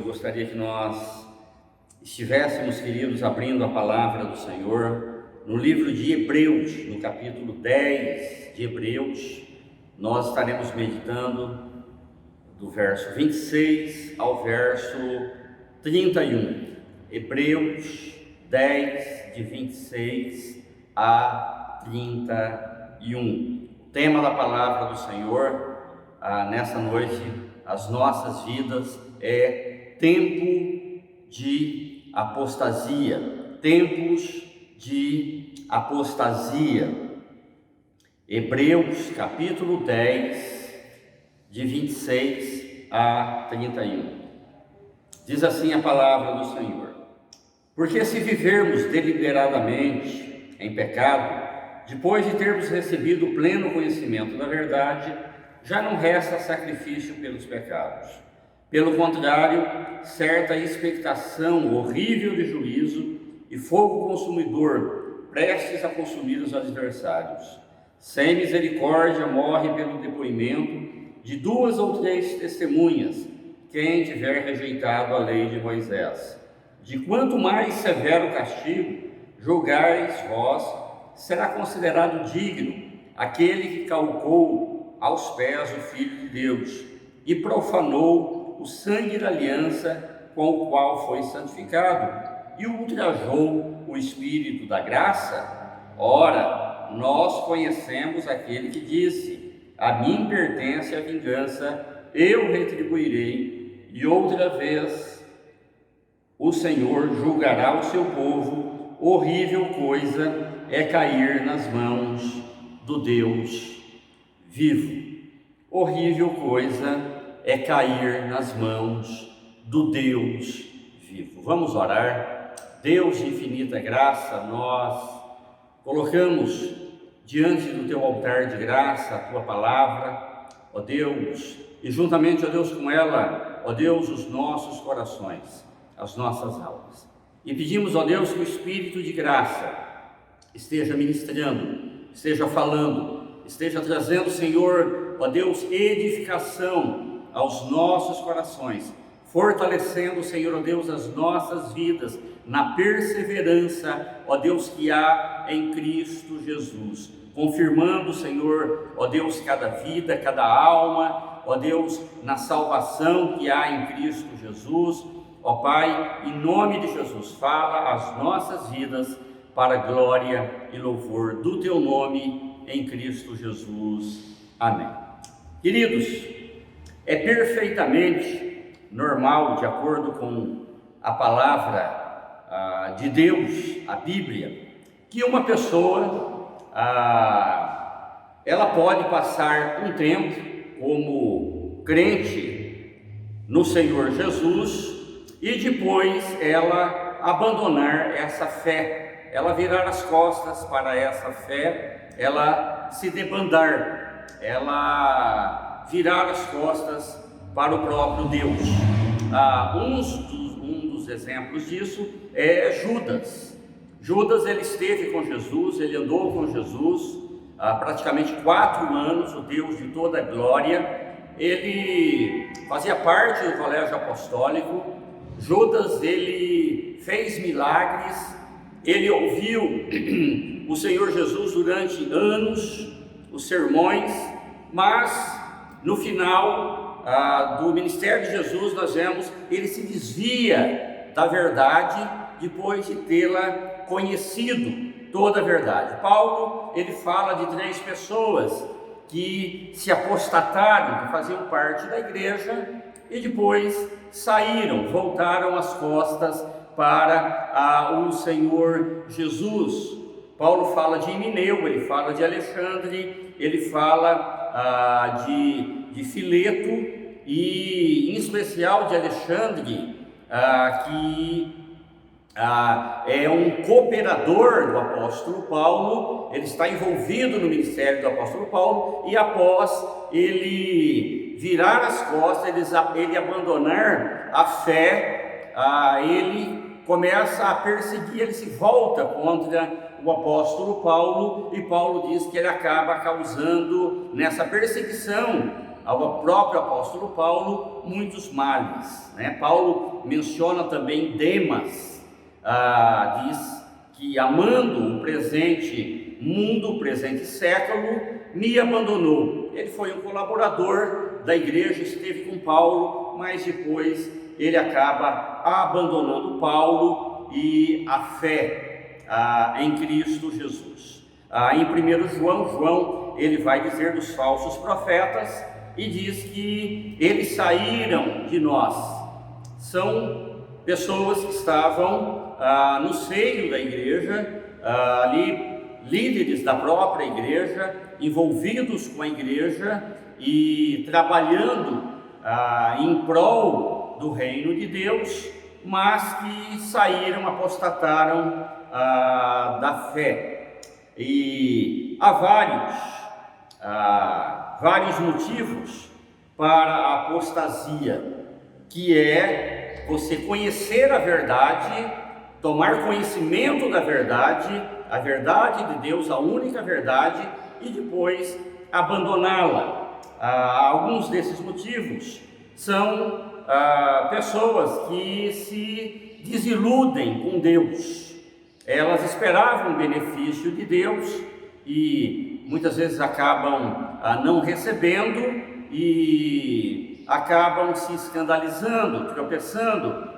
eu gostaria que nós estivéssemos, queridos, abrindo a palavra do Senhor no livro de Hebreus, no capítulo 10 de Hebreus. Nós estaremos meditando do verso 26 ao verso 31. Hebreus 10, de 26 a 31. O tema da palavra do Senhor nessa noite, as nossas vidas, é tempo de apostasia. Tempos de apostasia. Hebreus capítulo 10, de 26 a 31. Diz assim a palavra do Senhor: porque se vivermos deliberadamente em pecado, depois de termos recebido o pleno conhecimento da verdade, já não resta sacrifício pelos pecados. Pelo contrário, certa expectação horrível de juízo e fogo consumidor, prestes a consumir os adversários. Sem misericórdia morre pelo depoimento de 2 ou 3 testemunhas, quem tiver rejeitado a lei de Moisés. De quanto mais severo castigo julgais vós, será considerado digno aquele que calcou aos pés o Filho de Deus e profanou o sangue da aliança com o qual foi santificado e ultrajou o Espírito da graça. Ora, nós conhecemos aquele que disse: a mim pertence a vingança, eu retribuirei, e outra vez o Senhor julgará o seu povo. Horrível coisa é cair nas mãos do Deus vivo. Horrível coisa é cair nas mãos do Deus vivo. Vamos orar. Deus de infinita graça, nós colocamos diante do teu altar de graça a tua palavra, ó Deus, e juntamente, ó Deus, com ela, ó Deus, os nossos corações, as nossas almas. E pedimos, ó Deus, que o Espírito de graça esteja ministrando, esteja falando, esteja trazendo, Senhor, ó Deus, edificação aos nossos corações, fortalecendo, Senhor, ó Deus, as nossas vidas na perseverança, ó Deus, que há em Cristo Jesus, confirmando, Senhor, ó Deus, cada vida, cada alma, ó Deus, na salvação que há em Cristo Jesus. Ó Pai, em nome de Jesus, fala as nossas vidas para a glória e louvor do Teu nome em Cristo Jesus. Amém. Queridos, é perfeitamente normal, de acordo com a palavra de Deus, a Bíblia, que uma pessoa, ela pode passar um tempo como crente no Senhor Jesus e depois ela abandonar essa fé, ela virar as costas para essa fé, ela se debandar, ela virar as costas para o próprio Deus. Um dos exemplos disso é Judas. Judas, ele esteve com Jesus, ele andou com Jesus há praticamente 4 anos, o Deus de toda a glória. Ele fazia parte do colégio apostólico. Judas, ele fez milagres, ele ouviu o Senhor Jesus durante anos, os sermões, mas no final do ministério de Jesus nós vemos, ele se desvia da verdade depois de tê-la conhecido toda a verdade. Paulo, ele fala de 3 pessoas que se apostataram, que faziam parte da igreja e depois saíram, voltaram as costas para o Senhor Jesus. Paulo fala de Himeneu, ele fala de Alexandre, ele fala de Fileto e em especial de Alexandre, que é um cooperador do apóstolo Paulo. Ele está envolvido no ministério do apóstolo Paulo e após ele virar as costas, ele abandonar a fé, ele começa a perseguir, ele se volta contra o apóstolo Paulo, e Paulo diz que ele acaba causando nessa perseguição ao próprio apóstolo Paulo muitos males, né? Paulo menciona também Demas, diz que amando o presente mundo, o presente século, me abandonou. Ele foi um colaborador da igreja, esteve com Paulo, mas depois ele acaba abandonando Paulo e a fé em Cristo Jesus. Em 1 João, ele vai dizer dos falsos profetas e diz que eles saíram de nós. São pessoas que estavam no seio da igreja, ali líderes da própria igreja, envolvidos com a igreja e trabalhando em prol do reino de Deus, mas que saíram, apostataram da fé. E há vários motivos para a apostasia, que é você conhecer a verdade, tomar conhecimento da verdade, a verdade de Deus, a única verdade, e depois abandoná-la. Alguns desses motivos são pessoas que se desiludem com Deus. Elas esperavam o benefício de Deus e muitas vezes acabam não recebendo e acabam se escandalizando, tropeçando.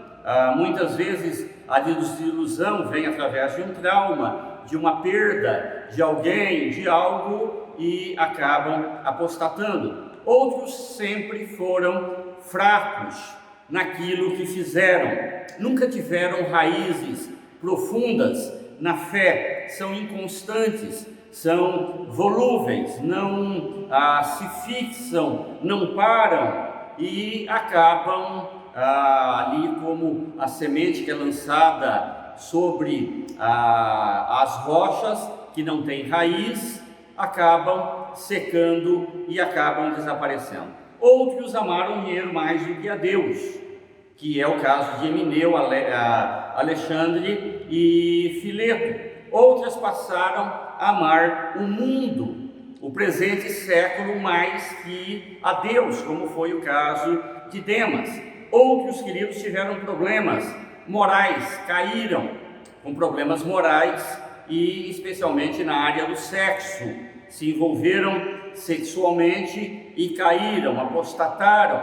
Muitas vezes a desilusão vem através de um trauma, de uma perda de alguém, de algo, e acabam apostatando. Outros sempre foram fracos naquilo que fizeram, nunca tiveram raízes profundas na fé, são inconstantes, são volúveis, não se fixam, não param e acabam ali como a semente que é lançada sobre as rochas que não tem raiz, acabam secando e acabam desaparecendo. Outros amaram o dinheiro mais do que a Deus, que é o caso de Emineu, Alexandre e Fileto. Outras passaram a amar o mundo, o presente século, mais que a Deus, como foi o caso de Demas. Outros, queridos, tiveram problemas morais, caíram com problemas morais e especialmente na área do sexo, se envolveram sexualmente e caíram, apostataram.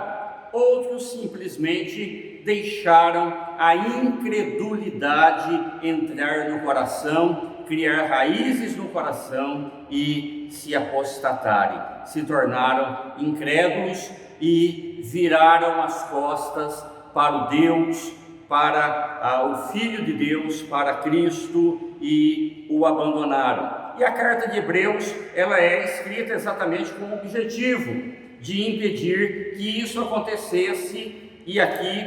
Outros simplesmente deixaram a incredulidade entrar no coração, criar raízes no coração e se apostatarem, se tornaram incrédulos e viraram as costas para o Deus, para o Filho de Deus, para Cristo, e o abandonaram. E a carta de Hebreus, ela é escrita exatamente com o objetivo de impedir que isso acontecesse, e aqui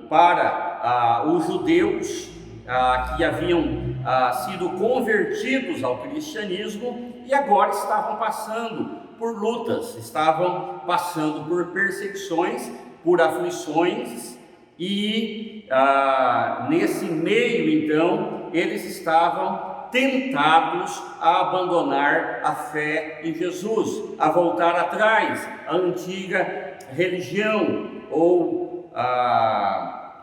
para os judeus que haviam sido convertidos ao cristianismo e agora estavam passando por lutas, estavam passando por perseguições, por aflições, e nesse meio então eles estavam tentados a abandonar a fé em Jesus, a voltar atrás à antiga religião ou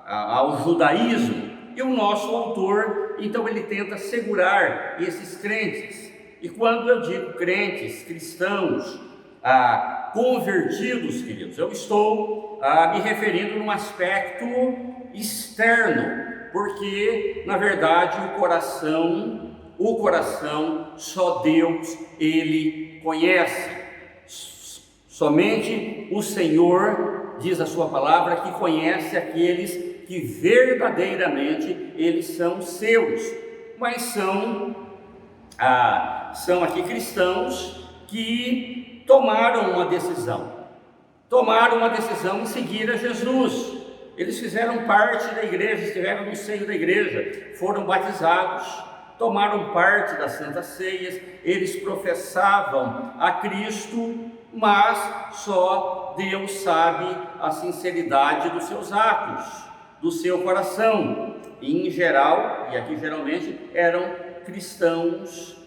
ao judaísmo. E o nosso autor, então, ele tenta segurar esses crentes. E quando eu digo crentes, cristãos, convertidos, queridos, eu estou me referindo num aspecto externo, porque, na verdade, o coração só Deus, Ele conhece. Somente o Senhor, diz a sua palavra, que conhece aqueles que verdadeiramente eles são seus, mas são aqui cristãos que tomaram uma decisão em seguir a Jesus. Eles fizeram parte da igreja, estiveram no seio da igreja, foram batizados, tomaram parte das santas ceias, eles professavam a Cristo, mas só Deus sabe a sinceridade dos seus atos, do seu coração. E em geral, e aqui geralmente, eram cristãos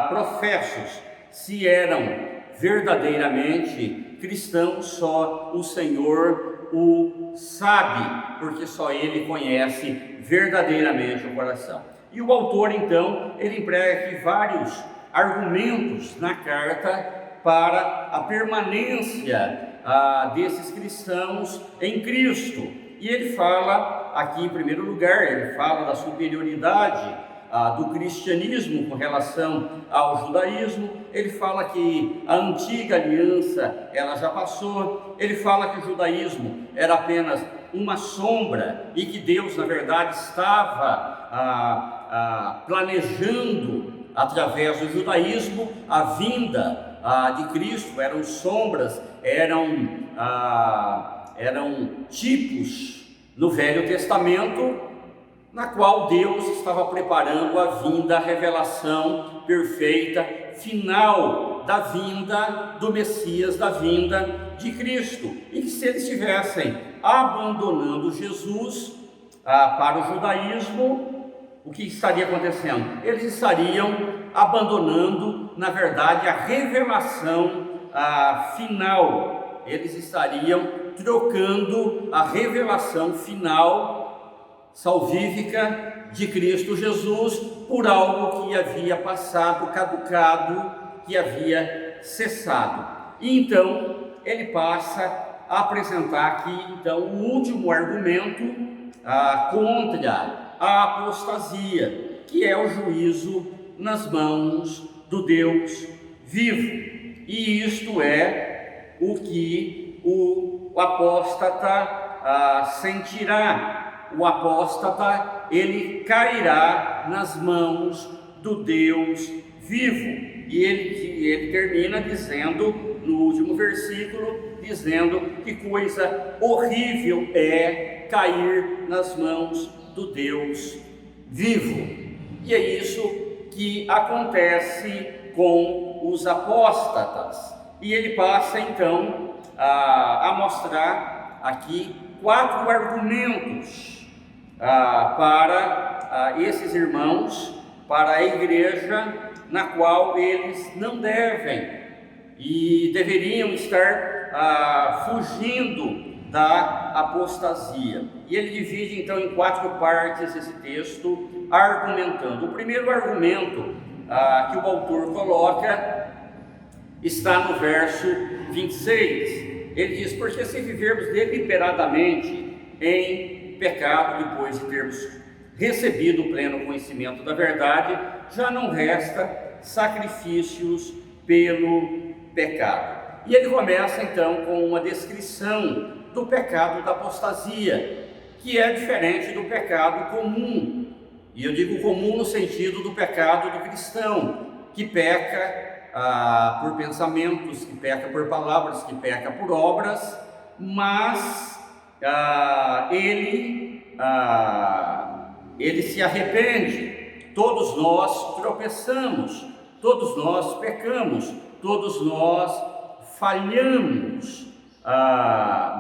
professos. Se eram verdadeiramente cristão, só o Senhor o sabe, porque só Ele conhece verdadeiramente o coração. E o autor, então, ele emprega aqui vários argumentos na carta para a permanência desses cristãos em Cristo. E ele fala aqui, em primeiro lugar, ele fala da superioridade do cristianismo com relação ao judaísmo. Ele fala que a antiga aliança ela já passou. Ele fala que o judaísmo era apenas uma sombra e que Deus, na verdade, estava planejando através do judaísmo a vinda de Cristo. Eram sombras, eram tipos no Velho Testamento, na qual Deus estava preparando a vinda, a revelação perfeita, final da vinda do Messias, da vinda de Cristo. E que se eles estivessem abandonando Jesus para o judaísmo, o que estaria acontecendo? Eles estariam abandonando, na verdade, a revelação final. Eles estariam trocando a revelação final salvífica de Cristo Jesus por algo que havia passado, caducado, que havia cessado. E então ele passa a apresentar aqui então o último argumento contra a apostasia, que é o juízo nas mãos do Deus vivo. E isto é o que o apóstata sentirá. O apóstata, ele cairá nas mãos do Deus vivo. E ele termina dizendo, no último versículo, dizendo que coisa horrível é cair nas mãos do Deus vivo. E é isso que acontece com os apóstatas. E ele passa então a mostrar aqui 4 argumentos para esses irmãos, para a igreja, na qual eles não devem e deveriam estar fugindo da apostasia. E ele divide então em 4 partes esse texto, argumentando. O primeiro argumento que o autor coloca está no verso 26. Ele diz: porque se vivermos deliberadamente em pecado, depois de termos recebido o pleno conhecimento da verdade, já não resta sacrifícios pelo pecado. E ele começa então com uma descrição do pecado da apostasia, que é diferente do pecado comum. E eu digo comum no sentido do pecado do cristão, que peca por pensamentos, que peca por palavras, que peca por obras, mas ele se arrepende. Todos nós tropeçamos, todos nós pecamos, todos nós falhamos,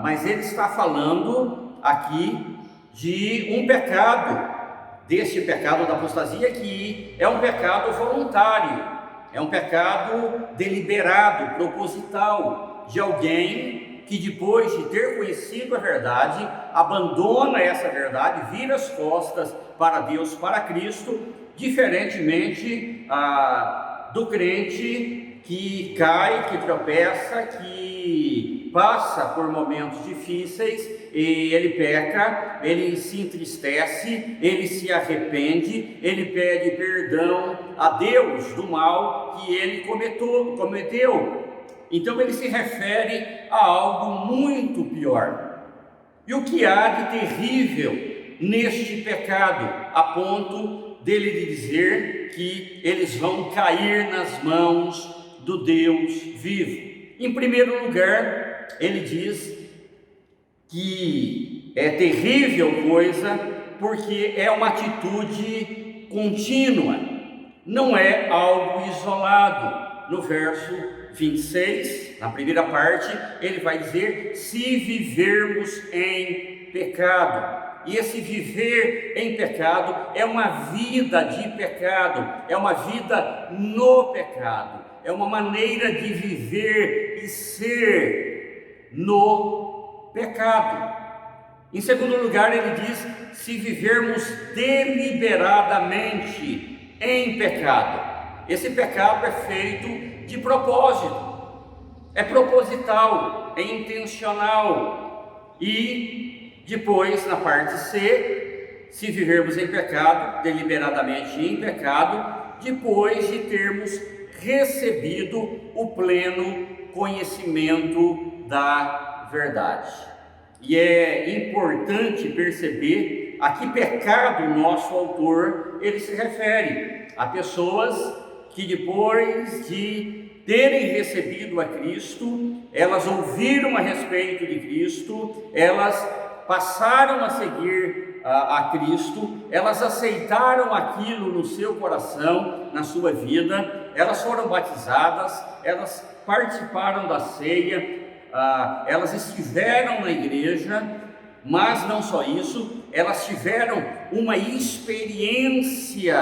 mas ele está falando aqui de um pecado, deste pecado da apostasia, que é um pecado voluntário, é um pecado deliberado, proposital, de alguém que depois de ter conhecido a verdade, abandona essa verdade, vira as costas para Deus, para Cristo, diferentemente do crente que cai, que tropeça, que passa por momentos difíceis, e ele peca, ele se entristece, ele se arrepende, ele pede perdão a Deus do mal que ele cometeu. Então ele se refere a algo muito pior. E o que há de terrível neste pecado, a ponto dele dizer que eles vão cair nas mãos do Deus vivo? Em primeiro lugar, ele diz que é terrível coisa porque é uma atitude contínua, não é algo isolado. No verso 26, na primeira parte, ele vai dizer: se vivermos em pecado. E esse viver em pecado é uma vida de pecado, é uma vida no pecado, é uma maneira de viver e ser no pecado. Em segundo lugar, ele diz: se vivermos deliberadamente em pecado. Esse pecado é feito de propósito, é proposital, é intencional. E depois, na parte C, se vivermos em pecado, deliberadamente em pecado, depois de termos recebido o pleno conhecimento da verdade. E é importante perceber a que pecado o nosso autor ele se refere. A pessoas que depois de terem recebido a Cristo, elas ouviram a respeito de Cristo, elas passaram a seguir a Cristo, elas aceitaram aquilo no seu coração, na sua vida, elas foram batizadas, elas participaram da ceia, elas estiveram na igreja, mas não só isso, elas tiveram uma experiência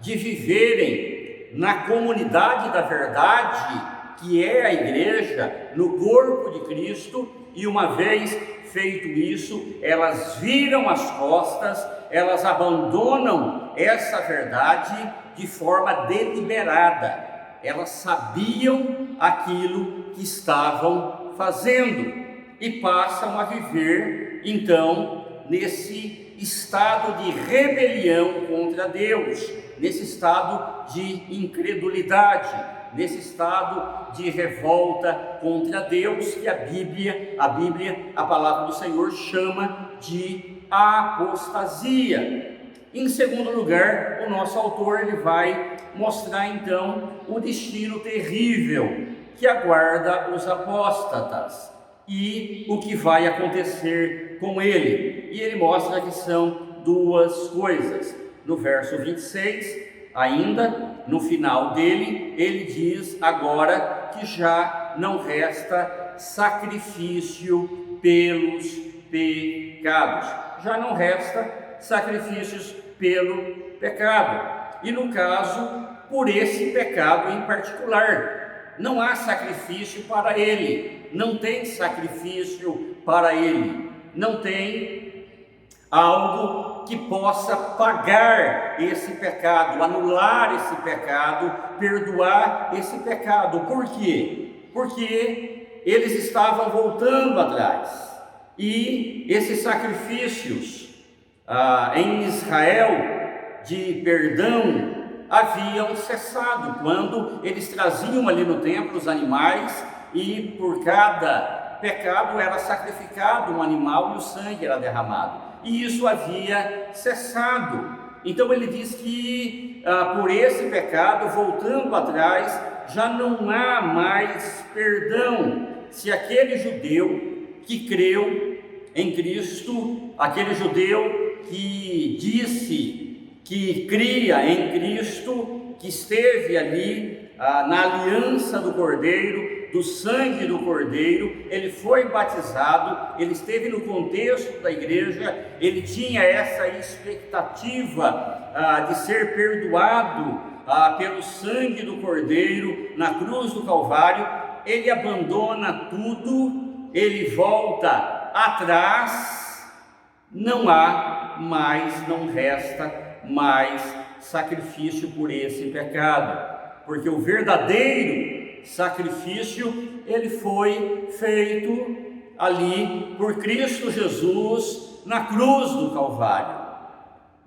de viverem na comunidade da verdade, que é a igreja, no corpo de Cristo, e uma vez feito isso, elas viram as costas, elas abandonam essa verdade de forma deliberada. Elas sabiam aquilo que estavam fazendo e passam a viver, então, nesse estado de rebelião contra Deus, nesse estado de incredulidade, nesse estado de revolta contra Deus, que a Bíblia, a palavra do Senhor chama de apostasia. Em segundo lugar, o nosso autor ele vai mostrar então o destino terrível que aguarda os apóstatas e o que vai acontecer com ele. E ele mostra que são duas coisas. No verso 26, ainda no final dele, ele diz agora que já não resta sacrifício pelos pecados. Já não resta sacrifícios pelo pecado. E no caso, por esse pecado em particular, não há sacrifício para ele, não tem sacrifício para ele, não tem algo que possa pagar esse pecado, anular esse pecado, perdoar esse pecado. Por quê? Porque eles estavam voltando atrás, e esses sacrifícios em Israel de perdão haviam cessado quando eles traziam ali no templo os animais, e por cada pecado era sacrificado um animal e o sangue era derramado, e isso havia cessado. Então ele diz que por esse pecado, voltando atrás, já não há mais perdão. Se aquele judeu que creu em Cristo, aquele judeu que disse que cria em Cristo, que esteve ali na aliança do Cordeiro, do sangue do Cordeiro, ele foi batizado, ele esteve no contexto da igreja, ele tinha essa expectativa de ser perdoado pelo sangue do Cordeiro na cruz do Calvário. Ele abandona tudo, ele volta atrás, não há mais, não resta mais sacrifício por esse pecado, porque o verdadeiro sacrifício, ele foi feito ali por Cristo Jesus na cruz do Calvário.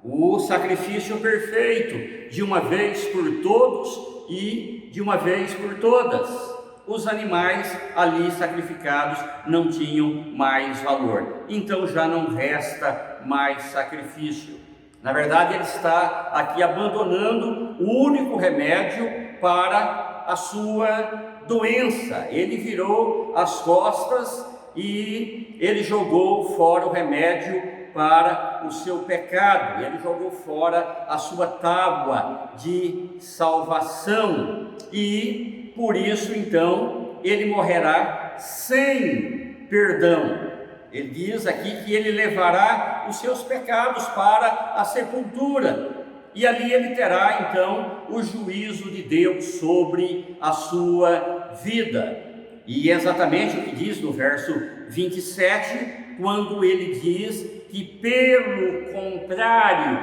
O sacrifício perfeito, de uma vez por todos e de uma vez por todas. Os animais ali sacrificados não tinham mais valor, então já não resta mais sacrifício. Na verdade, ele está aqui abandonando o único remédio para a sua doença. Ele virou as costas e ele jogou fora o remédio para o seu pecado, ele jogou fora a sua tábua de salvação, e por isso então ele morrerá sem perdão. Ele diz aqui que ele levará os seus pecados para a sepultura, e ali ele terá então o juízo de Deus sobre a sua vida. E é exatamente o que diz no verso 27, quando ele diz que pelo contrário,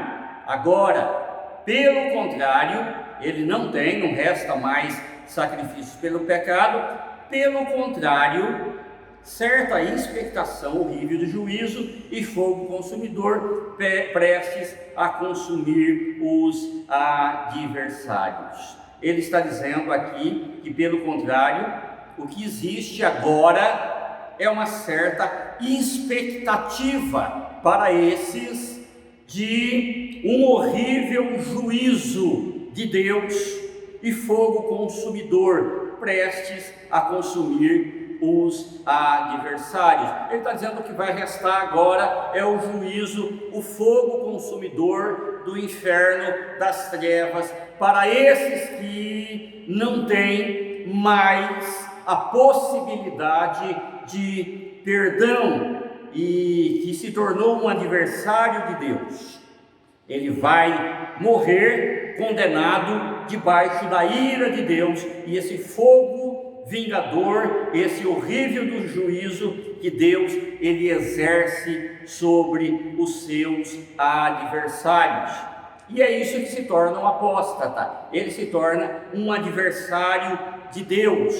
ele não resta mais sacrifícios pelo pecado, pelo contrário, certa expectação horrível de juízo e fogo consumidor prestes a consumir os adversários. Ele está dizendo aqui que, pelo contrário, o que existe agora é uma certa expectativa para esses de um horrível juízo de Deus e fogo consumidor prestes a consumir os adversários. Ele está dizendo que o que vai restar agora é o juízo, o fogo consumidor do inferno, das trevas, para esses que não têm mais a possibilidade de perdão e que se tornou um adversário de Deus. Ele vai morrer condenado debaixo da ira de Deus, e esse fogo vingador, esse horrível do juízo que Deus ele exerce sobre os seus adversários. E é isso que se torna um apóstata. Ele se torna um adversário de Deus.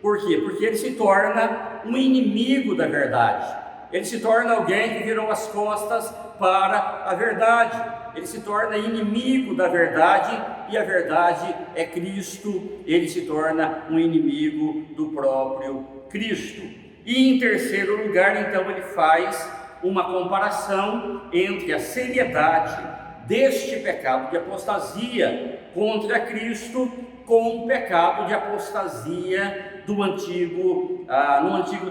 Por quê? Porque ele se torna um inimigo da verdade. Ele se torna alguém que virou as costas para a verdade. Ele se torna inimigo da verdade, e a verdade é Cristo. Ele se torna um inimigo do próprio Cristo. E em terceiro lugar, então, ele faz uma comparação entre a seriedade deste pecado de apostasia contra Cristo com o pecado de apostasia no Antigo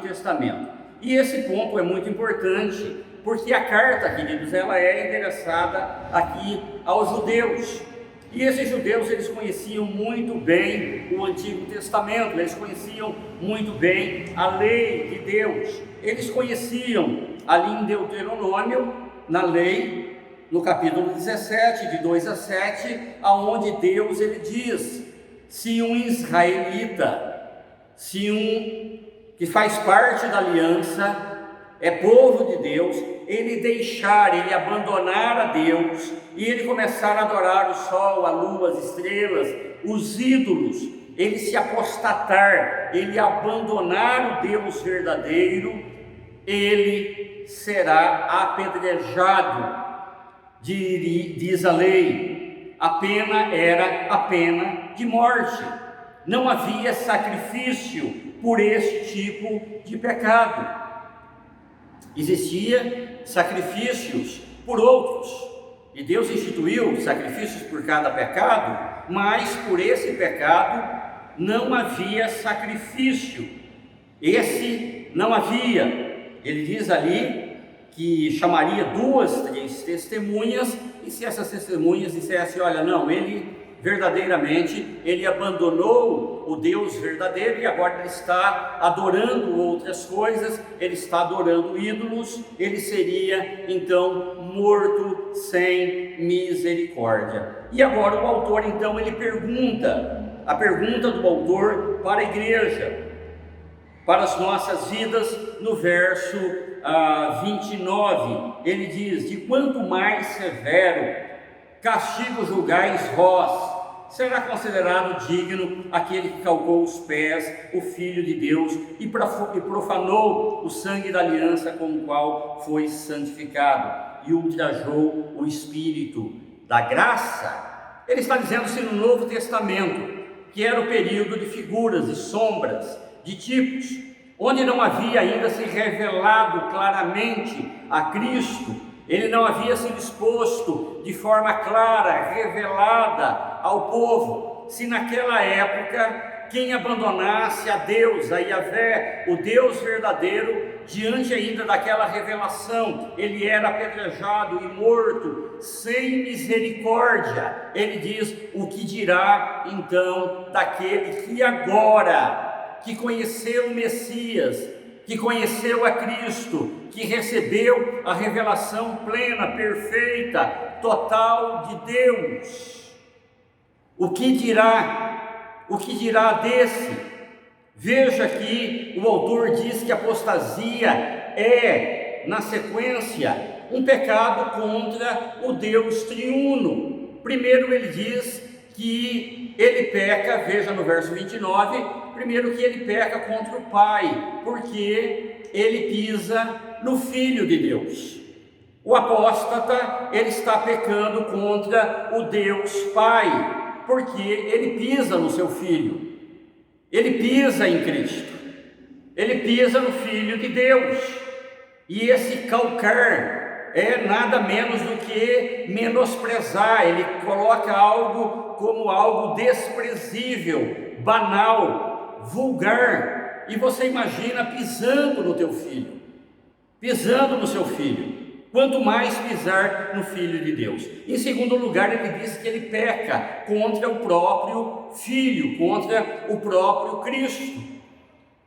Testamento. E esse ponto é muito importante, porque a carta, queridos, ela é endereçada aqui aos judeus. E esses judeus, eles conheciam muito bem o Antigo Testamento, eles conheciam muito bem a lei de Deus. Eles conheciam ali em Deuteronômio, na lei, no capítulo 17, de 2 a 7, aonde Deus ele diz: se um israelita, que faz parte da aliança, é povo de Deus, ele abandonar a Deus, e ele começar a adorar o sol, a lua, as estrelas, os ídolos, ele se apostatar, ele abandonar o Deus verdadeiro, ele será apedrejado, diz a lei. A pena era a pena de morte. Não havia sacrifício por este tipo de pecado. Existia sacrifícios por outros, e Deus instituiu sacrifícios por cada pecado, mas por esse pecado não havia sacrifício. Esse não havia. Ele diz ali que chamaria 2, 3 testemunhas, e se essas testemunhas dissessem: olha, não, ele verdadeiramente, ele abandonou o Deus verdadeiro e agora ele está adorando outras coisas, ele está adorando ídolos, ele seria então morto sem misericórdia. E agora o autor então ele pergunta, a pergunta do autor para a igreja, para as nossas vidas, no verso 29, ele diz: de quanto mais severo castigo julgais vós, será considerado digno aquele que calcou os pés, o Filho de Deus, e profanou o sangue da aliança com o qual foi santificado, e ultrajou o Espírito da graça. Ele está dizendo-se no Novo Testamento, que era o período de figuras, de sombras, de tipos, onde não havia ainda se revelado claramente a Cristo. Ele não havia sido exposto de forma clara, revelada ao povo. Se naquela época, quem abandonasse a Deus, a Yahvé, o Deus verdadeiro, diante ainda daquela revelação, ele era apedrejado e morto, sem misericórdia. Ele diz: o que dirá então daquele que agora, que conheceu o Messias, que conheceu a Cristo, que recebeu a revelação plena, perfeita, total de Deus. O que dirá? O que dirá desse? Veja que o autor diz que a apostasia é, na sequência, um pecado contra o Deus triuno. Primeiro ele diz que ele peca, veja no verso 29, primeiro que ele peca contra o Pai, porque ele pisa no Filho de Deus. O apóstata, ele está pecando contra o Deus Pai, porque ele pisa no seu Filho, ele pisa em Cristo, ele pisa no Filho de Deus, e esse calcar é nada menos do que menosprezar. Ele coloca algo como algo desprezível, banal, vulgar, e você imagina pisando no teu filho, pisando no seu filho, quanto mais pisar no Filho de Deus. Em segundo lugar, ele diz que ele peca contra o próprio Filho, contra o próprio Cristo,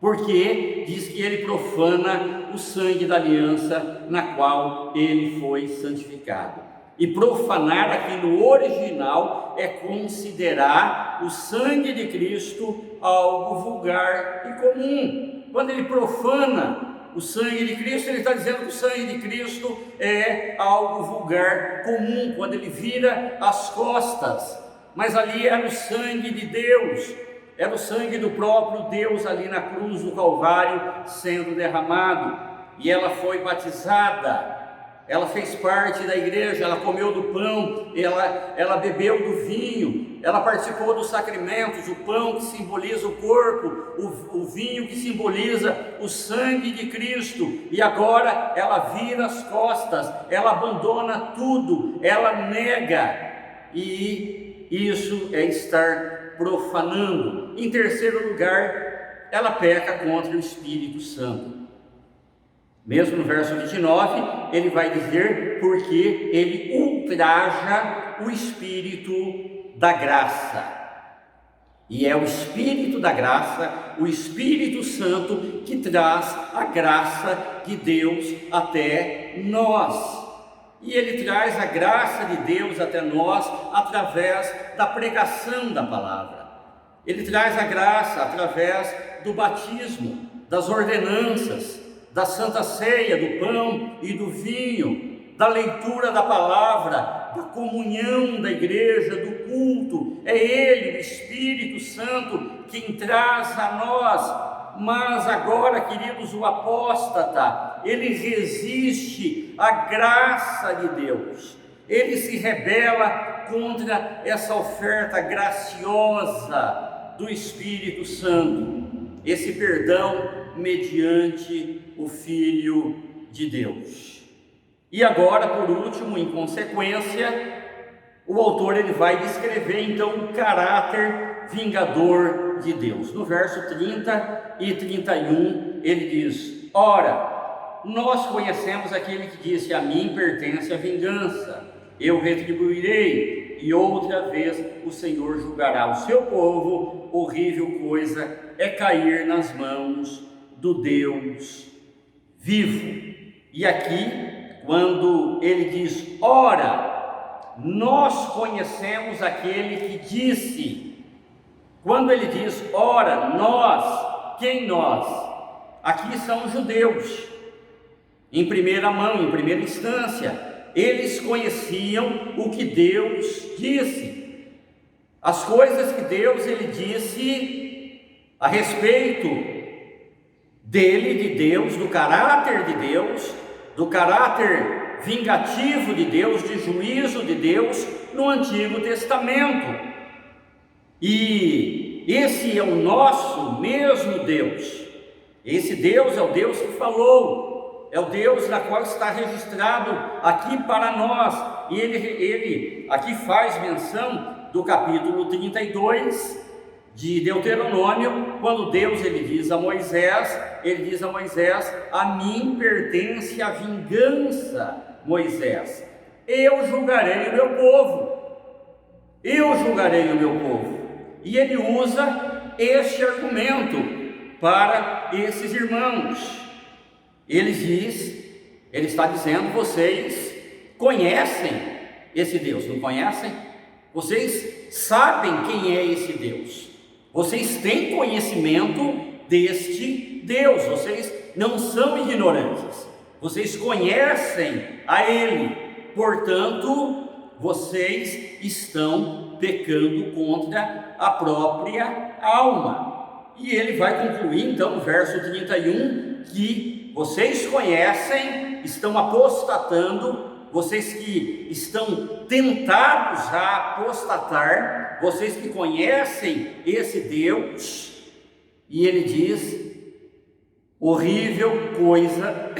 porque diz que ele profana o sangue da aliança na qual ele foi santificado. E profanar aqui no original é considerar o sangue de Cristo algo vulgar e comum. Quando ele profana o sangue de Cristo, ele está dizendo que o sangue de Cristo é algo vulgar, comum, quando ele vira as costas. Mas ali era o sangue de Deus, era o sangue do próprio Deus ali na cruz do Calvário sendo derramado. E ela foi batizada, ela fez parte da igreja, ela comeu do pão, ela bebeu do vinho, ela participou dos sacramentos, o pão que simboliza o corpo, o vinho que simboliza o sangue de Cristo. E agora ela vira as costas, ela abandona tudo, ela nega, e isso é estar profanando. Em terceiro lugar, ela peca contra o Espírito Santo. Mesmo no verso 29, ele vai dizer porque ele ultraja o Espírito da graça. E é o Espírito da graça, o Espírito Santo, que traz a graça de Deus até nós. E ele traz a graça de Deus até nós através da pregação da palavra. Ele traz a graça através do batismo, das ordenanças, da Santa Ceia, do pão e do vinho, da leitura da palavra, da comunhão da igreja, do culto. É Ele, o Espírito Santo, quem traz a nós. Mas agora, queridos, o apóstata, ele resiste à graça de Deus, ele se rebela contra essa oferta graciosa do Espírito Santo, esse perdão mediante o Filho de Deus. E agora, por último, em consequência, o autor ele vai descrever então o caráter vingador de Deus. No verso 30 e 31, ele diz: ora, nós conhecemos aquele que disse: a mim pertence a vingança, eu retribuirei, e outra vez o Senhor julgará o seu povo. Horrível coisa é cair nas mãos do Deus vivo. E aqui, quando ele diz: ora, nós conhecemos aquele que disse. Quando ele diz: ora, nós, quem nós? Aqui são os judeus. Em primeira mão, em primeira instância, eles conheciam o que Deus disse, as coisas que Deus ele disse a respeito dele, de Deus, do caráter de Deus, do caráter vingativo de Deus, de juízo de Deus no Antigo Testamento. E esse é o nosso mesmo Deus. Esse Deus é o Deus que falou, é o Deus na qual está registrado aqui para nós. E ele aqui faz menção do capítulo 32 de Deuteronômio, quando Deus ele diz a Moisés, a mim pertence a vingança, Moisés, eu julgarei o meu povo, e ele usa este argumento para esses irmãos. ele está dizendo: vocês conhecem esse Deus, não conhecem? Vocês sabem quem é esse Deus, vocês têm conhecimento deste Deus, vocês não são ignorantes, vocês conhecem a Ele, portanto, vocês estão pecando contra a própria alma. E ele vai concluir então no verso 31 que vocês conhecem, estão apostatando, vocês que estão tentados a apostatar, vocês que conhecem esse Deus. E ele diz: horrível coisa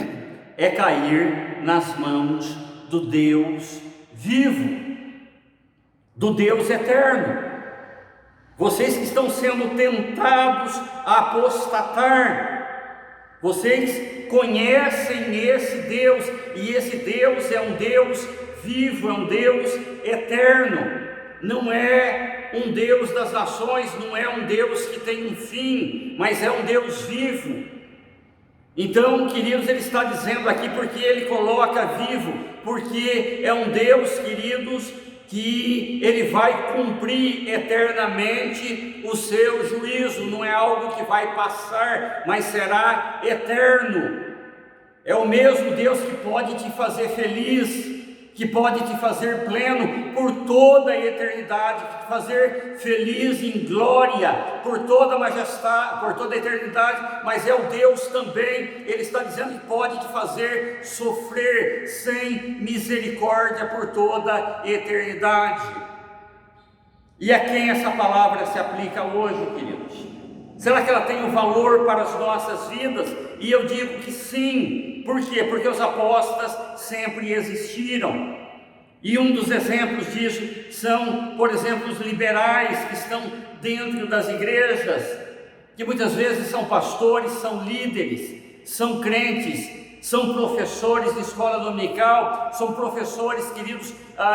é cair nas mãos do Deus vivo, do Deus eterno. Vocês que estão sendo tentados a apostatar, vocês conhecem esse Deus, e esse Deus é um Deus vivo, é um Deus eterno, não é um Deus das nações, não é um Deus que tem um fim, mas é um Deus vivo. Então, queridos, ele está dizendo aqui porque ele coloca vivo, porque é um Deus, queridos, que ele vai cumprir eternamente o seu juízo, não é algo que vai passar, mas será eterno. É o mesmo Deus que pode te fazer feliz, que pode te fazer pleno por toda a eternidade, te fazer feliz em glória por toda a majestade, por toda a eternidade, mas é o Deus também, ele está dizendo que pode te fazer sofrer sem misericórdia por toda a eternidade. E a quem essa palavra se aplica hoje, queridos? Será que ela tem um valor para as nossas vidas? E eu digo que sim. Por quê? Porque os apóstatas sempre existiram. E um dos exemplos disso são, por exemplo, os liberais que estão dentro das igrejas, que muitas vezes são pastores, são líderes, são crentes, são professores de escola dominical, são professores, queridos,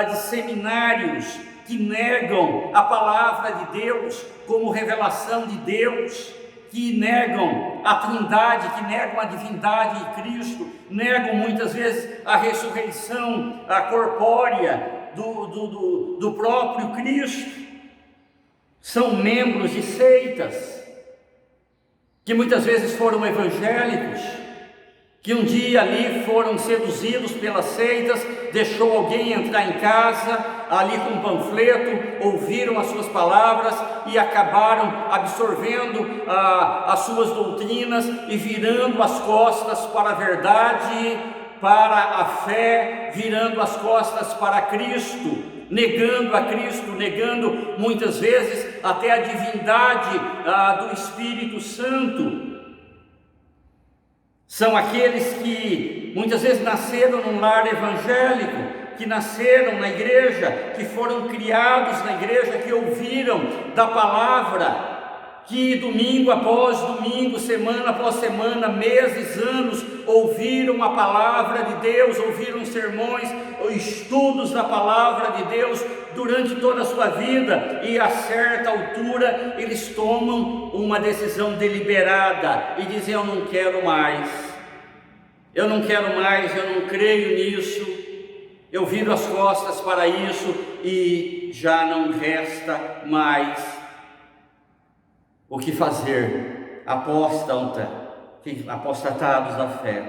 de seminários, que negam a palavra de Deus como revelação de Deus, que negam a Trindade, que negam a divindade de Cristo, negam muitas vezes a ressurreição corpórea do próprio Cristo. São membros de seitas, que muitas vezes foram evangélicos, que um dia ali foram seduzidos pelas seitas, deixou alguém entrar em casa, ali com um panfleto, ouviram as suas palavras e acabaram absorvendo as suas doutrinas e virando as costas para a verdade, para a fé, virando as costas para Cristo, negando a Cristo, negando muitas vezes até a divindade do Espírito Santo. São aqueles que muitas vezes nasceram num lar evangélico, que nasceram na igreja, que foram criados na igreja, que ouviram da palavra, que domingo após domingo, semana após semana, meses, anos, ouviram a palavra de Deus, ouviram sermões, estudos da palavra de Deus durante toda a sua vida, e a certa altura eles tomam uma decisão deliberada e dizem: eu não quero mais, eu não quero mais, eu não creio nisso, eu viro as costas para isso e já não resta mais o que fazer, apostatados da fé.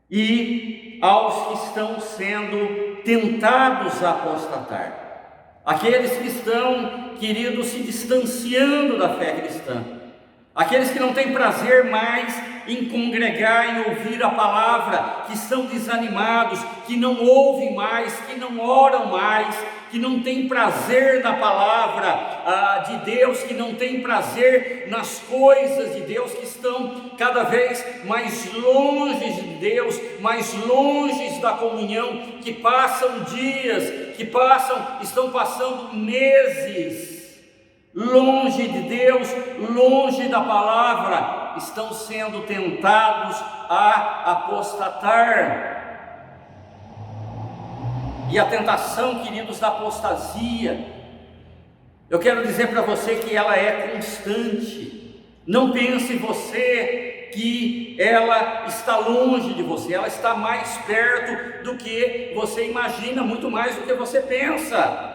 E aos que estão sendo tentados a apostatar, aqueles que estão, queridos, se distanciando da fé cristã, aqueles que não têm prazer mais em congregar, em ouvir a palavra, que estão desanimados, que não ouvem mais, que não oram mais, que não têm prazer na palavra de Deus, que não têm prazer nas coisas de Deus, que estão cada vez mais longe de Deus, mais longe da comunhão, que passam dias, estão passando meses longe de Deus, longe da palavra, estão sendo tentados a apostatar. E a tentação, queridos, da apostasia, eu quero dizer para você que ela é constante. Não pense você que ela está longe de você, ela está mais perto do que você imagina, muito mais do que você pensa.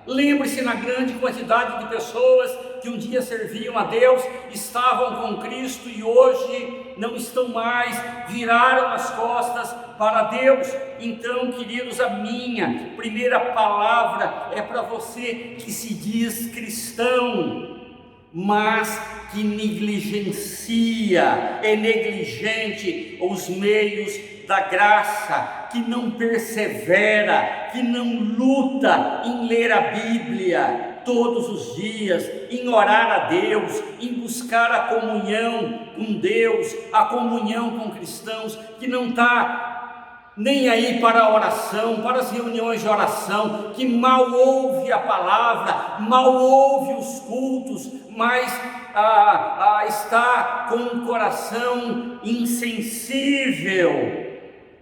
Lembre-se na grande quantidade de pessoas que um dia serviam a Deus, estavam com Cristo e hoje não estão mais, viraram as costas para Deus. Então, queridos, a minha primeira palavra é para você que se diz cristão, mas que negligencia, é negligente os meios da graça, que não persevera, que não luta em ler a Bíblia todos os dias, em orar a Deus, em buscar a comunhão com Deus, a comunhão com cristãos, que não está nem aí para a oração, para as reuniões de oração, que mal ouve a palavra, mal ouve os cultos, mas está com um coração insensível.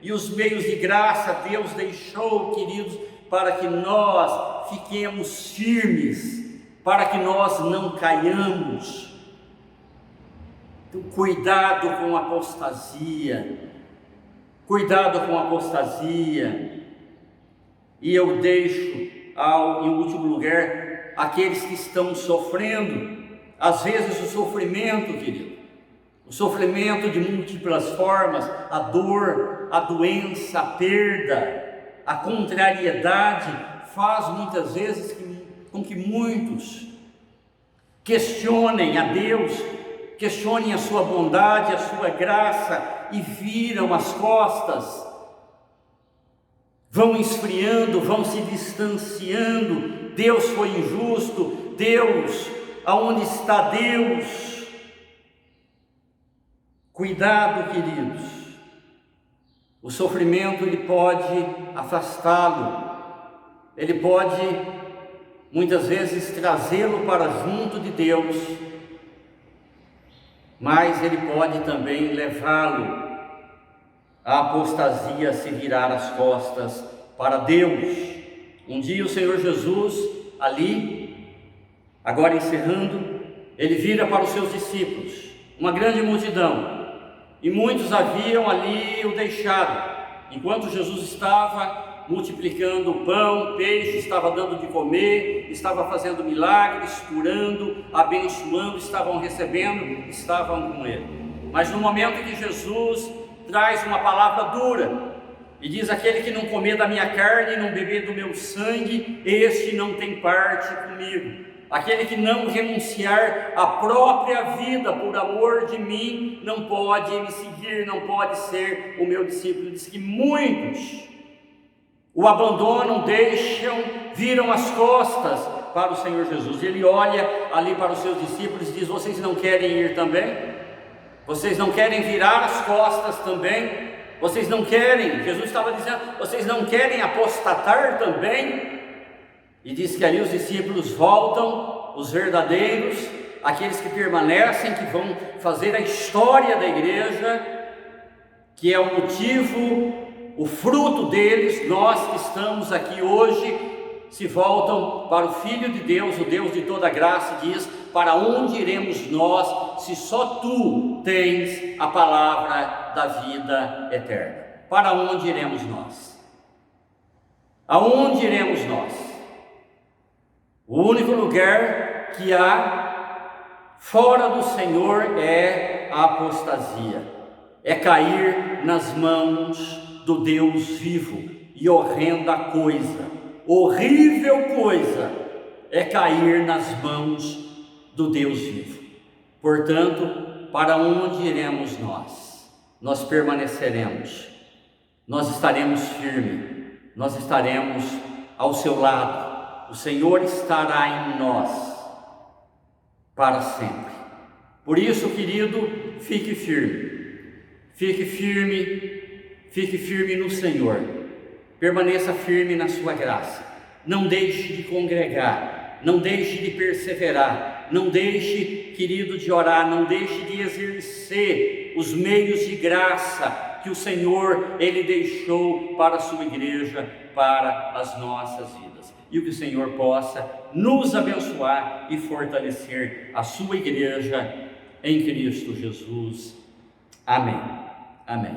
E os meios de graça Deus deixou, queridos, para que nós fiquemos firmes, para que nós não caiamos. Então, cuidado com a apostasia, cuidado com a apostasia. E eu deixo, em último lugar, aqueles que estão sofrendo, às vezes o sofrimento, querido, o sofrimento de múltiplas formas, a dor, a doença, a perda, a contrariedade, faz muitas vezes com que muitos questionem a Deus, questionem a sua bondade, a sua graça e viram as costas, vão esfriando, vão se distanciando. Deus foi injusto, Deus, aonde está Deus? Cuidado, queridos, o sofrimento ele pode afastá-lo, ele pode muitas vezes trazê-lo para junto de Deus, mas ele pode também levá-lo à apostasia, a se virar as costas para Deus. Um dia o Senhor Jesus, ali, agora encerrando, ele vira para os seus discípulos, uma grande multidão, e muitos haviam ali o deixado, enquanto Jesus estava multiplicando o pão, peixe, estava dando de comer, estava fazendo milagres, curando, abençoando, estavam recebendo, estavam com ele. Mas no momento que Jesus traz uma palavra dura, e diz: aquele que não comer da minha carne e não beber do meu sangue, este não tem parte comigo. Aquele que não renunciar à própria vida por amor de mim, não pode me seguir, não pode ser o meu discípulo. Diz que muitos o abandonam, deixam, viram as costas para o Senhor Jesus. Ele olha ali para os seus discípulos e diz: vocês não querem ir também? Vocês não querem virar as costas também? Vocês não querem, Jesus estava dizendo, vocês não querem apostatar também? E diz que ali os discípulos voltam, os verdadeiros, aqueles que permanecem, que vão fazer a história da igreja, que é o motivo, o fruto deles. Nós que estamos aqui hoje, se voltam para o Filho de Deus, o Deus de toda graça, e diz: para onde iremos nós, se só tu tens a palavra da vida eterna? Para onde iremos nós? Aonde iremos nós? O único lugar que há fora do Senhor é a apostasia, é cair nas mãos do Deus vivo. E horrenda coisa, horrível coisa é cair nas mãos do Deus vivo. Portanto, para onde iremos nós? Nós permaneceremos, nós estaremos firmes, nós estaremos ao seu lado. O Senhor estará em nós para sempre. Por isso, querido, fique firme no Senhor, permaneça firme na sua graça, não deixe de congregar, não deixe de perseverar, não deixe, querido, de orar, não deixe de exercer os meios de graça que o Senhor, Ele deixou para a sua igreja, para as nossas vidas. E que o Senhor possa nos abençoar e fortalecer a sua igreja em Cristo Jesus. Amém. Amém.